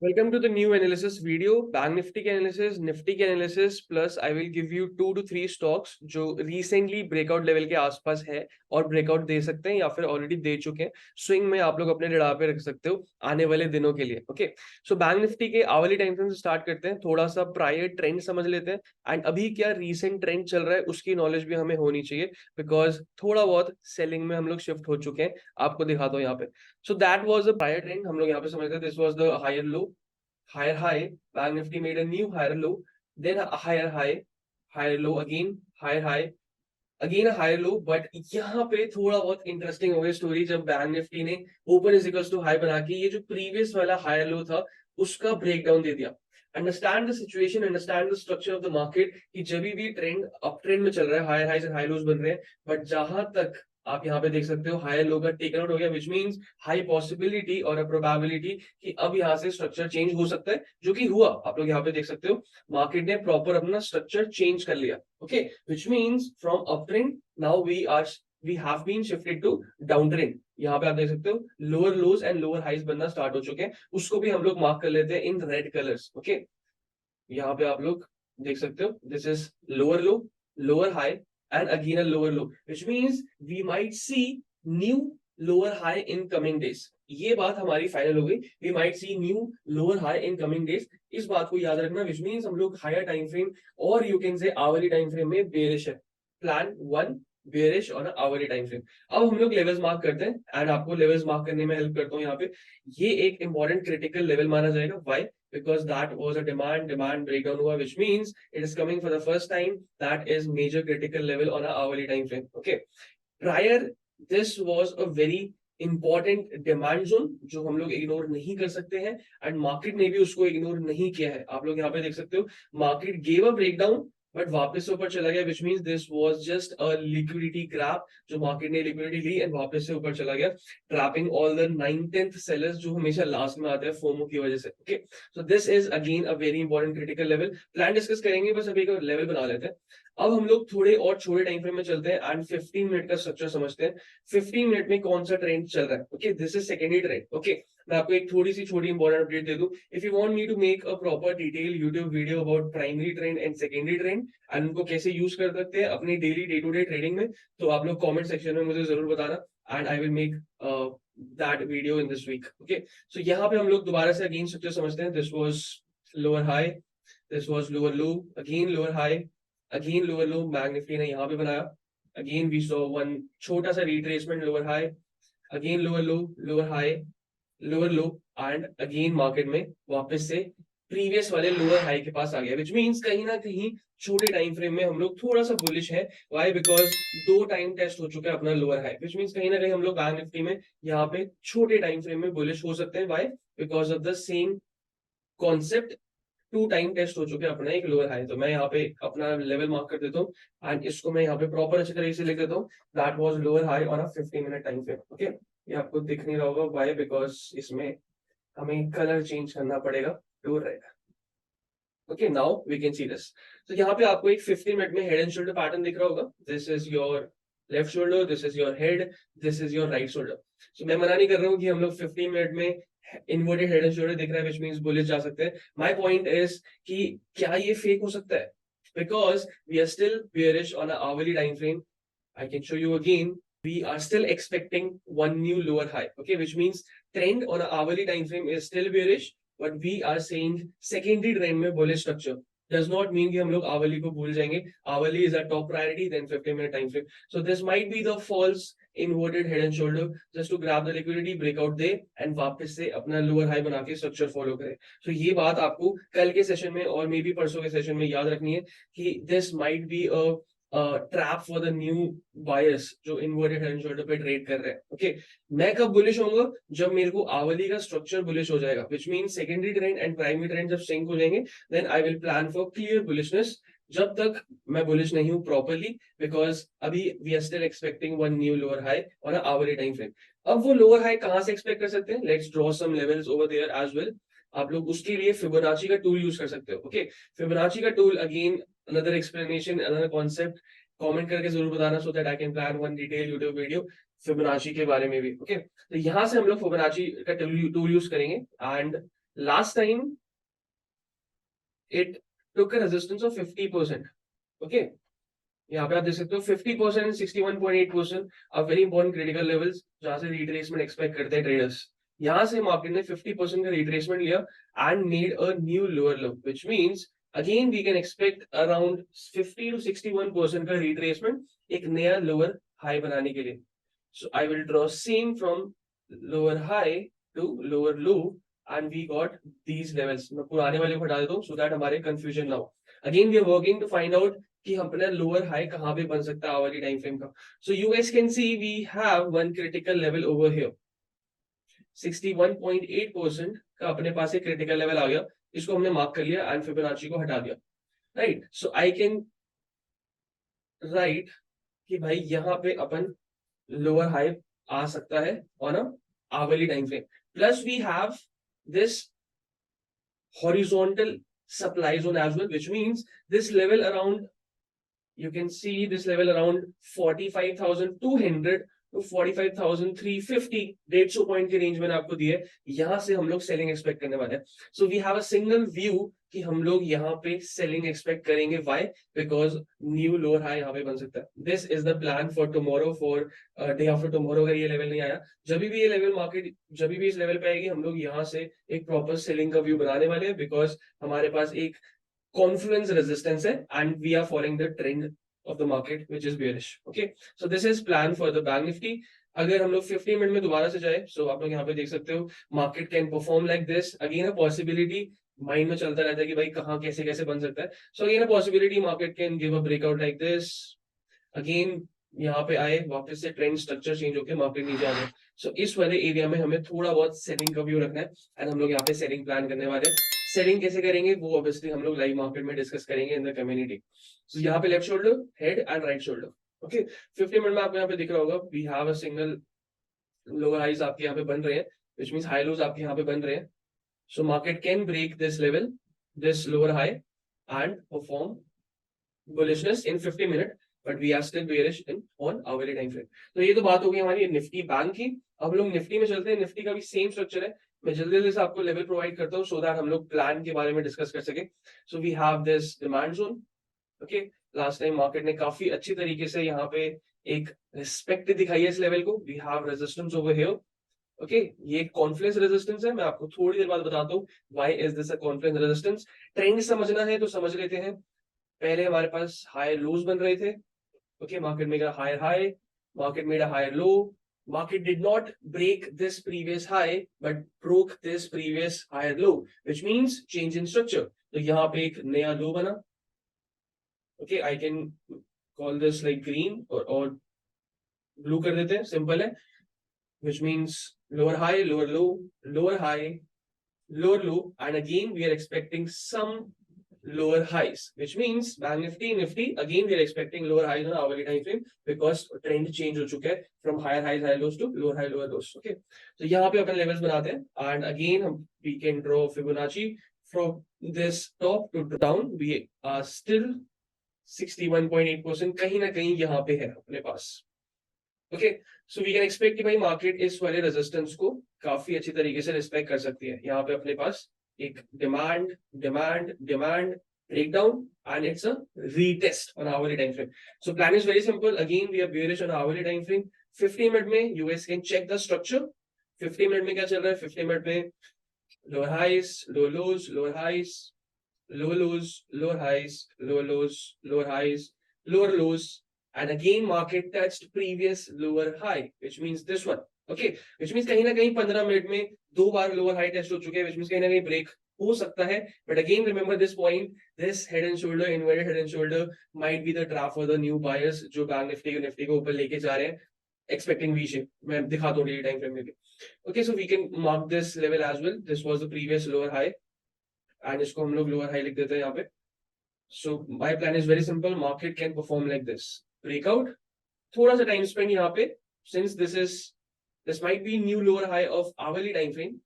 Welcome to the new analysis video, Bank Nifty के analysis, Nifty के analysis, plus I will give you 2 to 3 stocks जो recently breakout level के आसपास है और breakout दे सकते हैं या फिर already दे चुके हैं. Swing में आप लोग अपने radar पे रख सकते हो आने वाले दिनों के लिए. Okay, so Bank Nifty के hourly time frame से start करते हैं, थोड़ा सा prior trend समझ लेते हैं and अभी क्या recent trend चल रहा है उसकी knowledge भी हमें होनी चाहिए because थोड़ा बहुत selling में हम लोग shift हो चुके हैं. आपको दिखाता हूँ यहाँ पे. So that was the prior trend. हम लोग यहाँ पे समझते हैं this was the higher low, higher high. Bank Nifty made a new higher low, then a higher high, higher low again, higher high, again higher low. But यहाँ पे थोड़ा बहुत इंटरेस्टिंग हो गई स्टोरी जब बैंक निफ्टी ने open is equals to high बना के ये जो प्रीवियस वाला हायर लो था उसका ब्रेक डाउन दे दिया. Understand the situation, understand the structure of the market कि जब भी ट्रेंड अप ट्रेंड में चल रहा है हायर हाइज एंड हाई लोज बन रहे हैं. बट जहां तक आप यहाँ पे देख सकते हो हायर लो का टेकन आउट हो गया, विच मींस हाई पॉसिबिलिटी और अ प्रोबेबिलिटी कि अब यहाँ से स्ट्रक्चर चेंज हो सकता है, जो कि हुआ. आप लोग यहाँ पे देख सकते हो मार्केट ने प्रॉपर अपना स्ट्रक्चर चेंज कर लिया. Okay, which means from uptrend now we have been shifted to downtrend. यहाँ पे आप देख सकते हो lower lows and lower highs बनना स्टार्ट हो चुके हैं. उसको भी हम लोग मार्क कर लेते हैं इन रेड कलर्स. ओके, यहाँ पे आप लोग देख सकते हो this is lower low, lower high and again a lower low, which means we might see new lower high in coming days. ये बात हमारी फाइनल हो गई. We might see new lower high in coming days. इस बात को याद रखना, विच मींस हम लोग हायर टाइम फ्रेम और you can say hourly time frame में बेरिश है. प्लान 1 बेरिश और आवरली टाइम फ्रेम. अब हम लोग लेवल्स मार्क करते हैं एंड आपको लेवल्स मार्क करने में हेल्प करता हूँ. यहाँ पे ये एक इंपॉर्टेंट क्रिटिकल लेवल माना जाएगा. Why? because that was a demand breakdown हुआ, which means it is coming for the first time. That is major critical level on a hourly time frame. Okay, prior this was a very important demand zone जो हम लोग ignore नहीं कर सकते हैं and market ने भी उसको इग्नोर नहीं किया है. आप लोग यहाँ पे देख सकते हो market gave a breakdown but वापस से ऊपर चला गया, which means this was just a liquidity grab. जो मार्केट ने लिक्विडिटी ली एंड वापस से ऊपर चला गया, trapping all the 9th sellers जो हमेशा लास्ट में आते हैं फोमो की वजह से. Okay, so this is again a very important critical level. Plan discuss करेंगे, बस अभी एक लेवल बना लेते हैं. अब हम लोग थोड़े और छोटे टाइम फ्रेम में चलते हैं एंड 15 मिनट का स्ट्रक्चर समझते हैं. 15 मिनट में कौन सा ट्रेंड चल रहा है. Okay, this is secondary trend. Okay, मैं आपको एक थोड़ी सी छोटी इंपॉर्टेंट अपडेट दे दूं. If you want me to make a proper detail YouTube video about primary trend and secondary trend and उनको कैसे यूज कर सकते हैं अपनी daily day to day trading में, तो आप लोग कमेंट सेक्शन में मुझे जरूर बताना and I will make that video in this week. Okay, so यहाँ पे हम लोग दोबारा से अगेन स्ट्रक्चर समझते हैं. This was lower high, this was lower low, again lower high, again lower low. Bank Nifty ने यहाँ पे बनाया. अगेन वी सॉ वन छोटा सा retracement, lower high, again lower low, lower high, lower low and again market में वापस से previous वाले लोअर हाई के पास आ गया, विच मींस कहीं ना कहीं छोटे टाइम फ्रेम में हम लोग थोड़ा सा बुलिश है. व्हाई? बिकॉज 2 टाइम टेस्ट हो चुका है अपना लोअर हाई, विच मींस कहीं ना कहीं हम लोग बैंक निफ्टी में यहाँ पे छोटे टाइम फ्रेम में बुलिश हो सकते हैं. Why? Because of the same concept. 2 time test हो चुके हैं अपना एक लोअर हाई. तो मैं यहाँ पे अपना लेवल मार्क कर देता हूँ एंड इसको मैं यहाँ पे प्रॉपर अच्छे तरीके से लिख देता हूँ. That was lower high on a 15 minute time frame. Okay, ये आपको दिख नहीं रहा होगा. व्हाई? बिकॉज इसमें हमें कलर चेंज करना पड़ेगा to red. Okay, now we can see this. तो यहाँ पे आपको एक 15 मिनट में हेड एंड शोल्डर पैटर्न दिख रहा होगा. This is your left shoulder, this is your head, this is your right shoulder. So मैं मना नहीं कर रहा हूँ कि हम लोग 15 मिनट में इन्वर्टेड हेड एंड शोल्डर दिख रहा है, विच मींस बुलिश जा सकते हैं. माय पॉइंट इज कि क्या ये फेक हो सकता है, because we are still bearish on a hourly time frame. I can show you again. We are still expecting one new lower high. Okay, which means trend on a hourly time frame is still bearish, but we are saying secondary trend में bullish structure. Does not mean कि हम लोग hourly को भूल जाएंगे. Hourly is our top priority, then 15 minute time frame. So this might be the false inverted head and shoulder just to grab the liquidity, breakout they and वापस से अपना lower high बना के structure follow करे. So ये बात आपको कल के सेशन में और मे बी परसों के सेशन में याद रखनी है कि this might be a trap for the new buyers जो इन्वर्टेड हेड एंड शोल्डर पे ट्रेड कर रहे हैं. ओके, मैं कब बुलिश होऊंगा? जब मेरे को आवली का स्ट्रक्चर बुलिश हो जाएगा, which means secondary trend and primary trend जब सिंक हो जाएंगे, then I will plan for clear bullishness. जब तक मैं बुलिश नहीं हूं प्रॉपर्ली, बिकॉज अभी we are still expecting one new lower high on a hourly time frame. अब वो लोअर हाई कहां से एक्सपेक्ट कर सकते हैं? Let's draw some levels over there as well. आप लोग उसके लिए फिबोनाची का टूल यूज कर सकते हो. ओके, फिबोनाची का tool again another explanation, another concept. Comment करके जरूर बताना so that I can plan one detail YouTube video Fibonacci के बारे में भी. ओके, तो यहाँ से हम लोग फिबोनाची का टूल यूज करेंगे and Last time it took a resistance of 50%. Okay, यहाँ पे आप देख सकते हो 50% 61.8%, a very important critical levels जहां से रिट्रेसमेंट एक्सपेक्ट करते हैं ट्रेडर्स. यहां से मार्केट ने 50% का रिट्रेसमेंट लिया and made a new lower low, which means again we can expect around 50 to 61% का रिट्रेसमेंट एक नया लोअर हाई बनाने के लिए. So I will draw same from lower high to lower low and we got these levels. मैं पुराने वाले को हटा देता हूं सो दैट हमारे कंफ्यूजन ना हो. Again we are working to find out कि अपना लोअर हाई कहां पे बन सकता है वाली टाइम फ्रेम का. So you guys can see we have one critical level over here. 61.8% का अपने पास एक क्रिटिकल लेवल आ गया. इसको हमने मार्क कर लिया एंड फिबोनाची को हटा दिया. Right, so I can write कि भाई यहाँ पे अपन लोअर हाई आ सकता है on a hourly time frame. Plus we have this horizontal supply zone as well, which means this level around, you can see this level around 45,200 to 45,350 150 point के range मैंने आपको दिए. यहां से हम लोग सेलिंग एक्सपेक्ट करने वाले हैं. So we have a single view कि हम लोग यहाँ पे सेलिंग एक्सपेक्ट करेंगे. Why? Because new lower high यहाँ पे बन सकता है. This is the plan for tomorrow, for day after tomorrow. अगर ये लेवल नहीं आया, जब भी ये लेवल मार्केट जब भी इस लेवल पे आएगी, हम लोग यहाँ से एक प्रॉपर सेलिंग का व्यू बनाने वाले हैं. बिकॉज हमारे पास एक कॉन्फ्लुएंस रेजिस्टेंस है and we are following the trend of the market which is bearish. Okay, so this is plan for the bank nifty. अगर हम लोग 50 मिनट में दोबारा से जाए, so आप लोग यहाँ पे देख सकते हो market can perform like this. Again a possibility mind में चलता रहता है कि भाई कहाँ कैसे कैसे बन सकता है. So again a possibility market can give a breakout like this. Again यहाँ पे आए, वापस से ट्रेंड स्ट्रक्चर चेंज होकर मार्केट नीचे आ जाए. सो इस वाले एरिया में हमें थोड़ा बहुत सेलिंग का व्यू रखना है एंड हम लोग यहाँ पे सेलिंग प्लान करने वाले हैं. सेलिंग कैसे करेंगे वो ऑब्वियसली हम लोग लाइव मार्केट में डिस्कस करेंगे इन द कम्युनिटी. सो यहाँ पे left shoulder, head and right shoulder. Okay, 50 minute में आपको यहाँ पे दिख रहा होगा we have a single lower highs आपके यहाँ पे बन रहे हैं, व्हिच मींस हाई लोज आपके यहाँ पे बन रहे हैं. So market can break this level, this lower high and perform bullishness in 50 minute, but we are still bearish in on hourly time frame. तो ये तो बात हो गई हमारी निफ्टी बैंक की. अब लोग निफ्टी में चलते हैं. निफ्टी का भी सेम स्ट्रक्चर है. मैं जल्दी जल्दी से आपको लेवल प्रोवाइड करता हूँ सो दैट हम लोग प्लान के बारे में डिस्कस कर सके. So we have this demand zone. Okay, last time market ने काफी अच्छी तरीके से यहाँ पे एक रिस्पेक्ट दिखाई है इस लेवल को. We have resistance over here. Okay, ये कॉन्फ्लुएंस रेजिस्टेंस है. मैं आपको थोड़ी देर बाद बताता हूँ why is this a confluence resistance. Trend समझना है तो समझ लेते हैं. पहले हमारे पास हाई लोज बन रहे थे. Okay, market made a higher high, market made a higher low. Market did not break this previous high but broke this previous higher low, which means change in structure. तो यहाँ पे एक नया लो बना. Okay, I can call this like green or blue कर देते हैं, simple है. Which means lower high, lower low, lower high, lower low, and again we are expecting some lower highs, which means bank nifty again we are expecting lower highs on hourly time frame because trend change हो चुका है from higher highs higher lows to lower high lower lows. Okay, तो यहाँ पे अपन levels बनाते हैं and again we can draw Fibonacci from this top to down. We are still 61.8% कहीं ना कहीं यहाँ पे है अपने पास. Okay, so we can expect कि भाई मार्केट इस वाले रेजिस्टेंस को काफी अच्छी तरीके से रिस्पेक्ट कर सकती है. यहाँ पे अपने पास एक demand demand demand breakdown and it's a retest on hourly time frame. So plan is very simple. Again we are bearish on hourly time frame. 50 minute में you guys can check the structure. 50 minute में क्या चल रहा है? 50 minute में lower highs, lower lows, lower highs, lower lows, lower highs, lower lows, lower highs, lower lows, and again market touched previous lower high, which means this one. Okay, which means कहीं ना कहीं 15 minute में दो बार lower high test हो चुके हैं, which means कहीं ना कहीं ब्रेक हो सकता है. But again remember this point, this head and shoulder, inverted head and shoulder might be the trap for the new buyers जो बैंक निफ्टी को ऊपर लेके जा रहे हैं, expecting V shape. मैं दिखाता हूँ डेली टाइम फ्रेम में भी. Okay, so we can mark this level as well. This was the previous lower high. And इसको हम लोग लोअर हाई लिख देते हैं यहाँ पे. So my plan is very simple. Market can perform like this, breakout, थोड़ा सा टाइम स्पेंड यहाँ पे, since this might be new lower high of hourly time frame.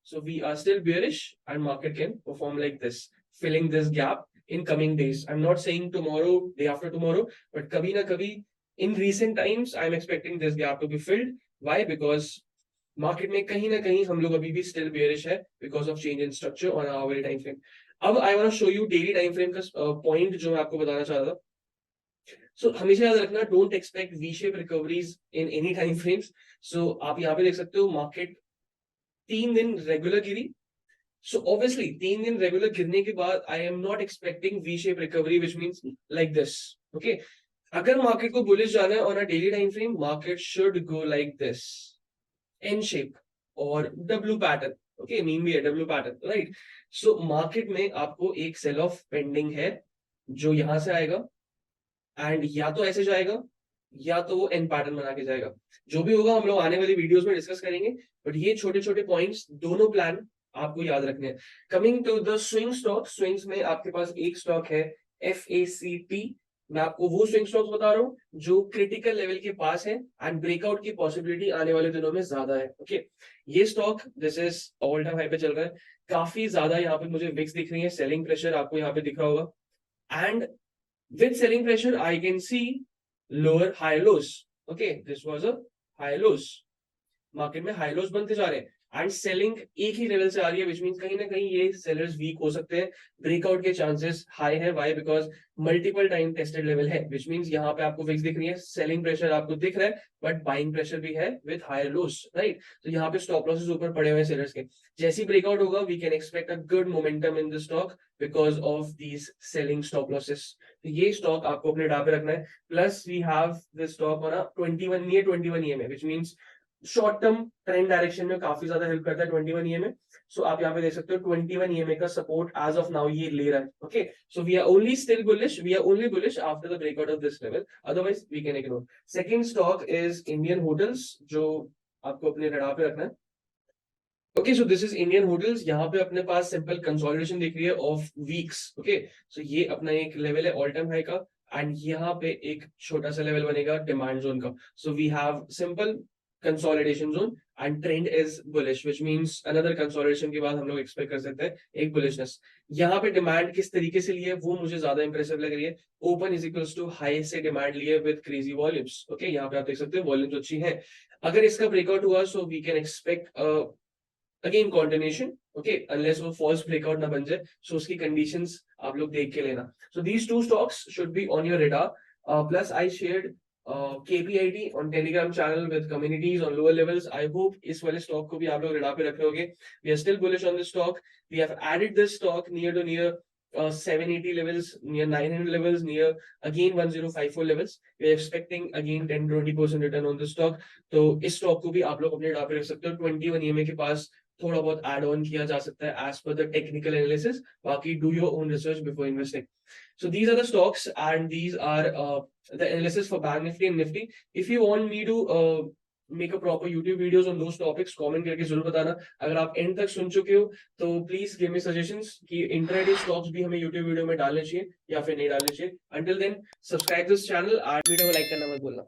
So we are still bearish and market can perform like this, filling this gap in coming days. I'm not saying tomorrow, day after tomorrow, but kabhi na kabhi in recent times I'm expecting this gap to be filled. Why? Because market में कहीं ना कहीं हम लोग अभी भी still bearish है because of change in structure on hour time frame. अब I want to show you daily time frame का पॉइंट जो मैं आपको बताना चाह रहा था। सो हमेशा याद रखना, don't expect V shape recoveries in any time frames. So आप यहाँ पे देख सकते हो मार्केट 3 दिन रेगुलर गिरी। सो ऑब्वियसली 3 दिन रेगुलर गिरने के बाद I am not expecting V shape recovery which means like this. Okay, अगर मार्केट को बुलिश जाना है on a daily time frame, market should go like this, N shape और डब्ल्यू पैटर्न। ओके, मीन भी है W pattern, right. So market में आपको एक सेल ऑफ पेंडिंग है जो यहां से आएगा एंड या तो ऐसे जाएगा या तो वो एन पैटर्न बना के जाएगा। जो भी होगा हम लोग आने वाली वीडियोस में डिस्कस करेंगे, बट ये छोटे छोटे पॉइंट्स दोनों प्लान आपको याद रखने हैं। Coming to the swing stock, swings में आपके पास एक स्टॉक है FACT। मैं आपको वो स्विंग स्टॉक्स बता रहा हूँ जो क्रिटिकल लेवल के पास है एंड ब्रेकआउट की पॉसिबिलिटी आने वाले दिनों में ज्यादा है। ओके, ये stock this is all time high पे चल रहा है, काफी ज्यादा यहाँ पे मुझे विक्स दिख रही है, सेलिंग प्रेशर आपको यहाँ पे दिख रहा होगा and with selling pressure I can see lower high lows. Okay, this was a high lows, market में हाई लोज बनते जा रहे हैं एंड सेलिंग एक ही लेवल से आ रही है, विच मींस कहीं ना कहीं ये सेलर्स वीक हो सकते हैं, ब्रेकआउट के चांसेस हाई है। Why? Because multiple time tested level है, विच मींस यहाँ पे आपको विक्स दिख रही है, सेलिंग प्रेशर आपको दिख रहा है बट बाइंग प्रेशर भी है विद हायर लोज, राइट। तो यहाँ पे स्टॉप लॉसेस ऊपर पड़े हुए हैं सेलर्स के। जैसी ब्रेकआउट होगा we can expect a good momentum in the stock because of these selling stop losses. तो ये स्टॉक आपको अपने डाटा पे रखना है। Plus we have this stock on a 21 near 21 EMA, which means short term trend direction में काफी ज्यादा हेल्प करता है 21 EMA। सो आप यहाँ पे देख सकते हो 21 EMA का सपोर्ट एज ऑफ नाउ ये ले रहा है। Okay, so we are only still bullish, we are only bullish after the breakout of this level, otherwise we can ignore. Second stock is Indian hotels, जो आपको अपने radar पे रखना है। Okay, so this is Indian hotels. यहाँ पे अपने पास simple consolidation दिख रही है ऑफ वीक्स। ओके, सो ये अपना एक लेवल है ऑल टाइम हाई का एंड यहाँ पे एक छोटा सा लेवल बनेगा डिमांड जोन का। So we have simple consolidation zone and trend is bullish, which means another consolidation के बाद हम लोग एक्सपेक्ट कर सकते हैं एक बुलिशनेस। यहाँ पे डिमांड किस तरीके से ली है वो मुझे ज्यादा इंप्रेसिव लग रही है। Open is equals to high से डिमांड लिए विद क्रेजी वॉल्यूम्स। ओके, यहाँ पे आप देख सकते हैं वॉल्यूम्स अच्छी है। अगर इसका ब्रेकआउट हुआ so we can expect again continuation, okay, unless वो false breakout ना बन जाए, so उसकी conditions आप लोग देख के लेना। So these two stocks should be on your radar. Plus I shared KPIT on Telegram channel with communities on lower levels. I hope इस वाले stock को भी आप लोग radar पे रख लोगे। We are still bullish on this stock. We have added this stock near 780 levels, near 900 levels, near again 1054 levels. We are expecting again 10-20% return on this stock. तो इस stock को भी आप लोग अपने radar पे रख सकते हो। 21 EMA के पास थोड़ा बहुत एड ऑन किया जा सकता है as per the technical analysis. बाकी do your own research before investing. So these are the stocks and these are the analysis for bank Nifty and Nifty. If you want me to make a proper YouTube videos on those topics, comment करके जरूर बताना। अगर आप and तक सुन चुके हो तो please give me suggestions कि इंट्राडे स्टॉक्स भी हमें यूट्यूब वीडियो में डालने चाहिए या फिर नहीं डालने चाहिए। Until then subscribe this channel and video को लाइक करना मत भूलना।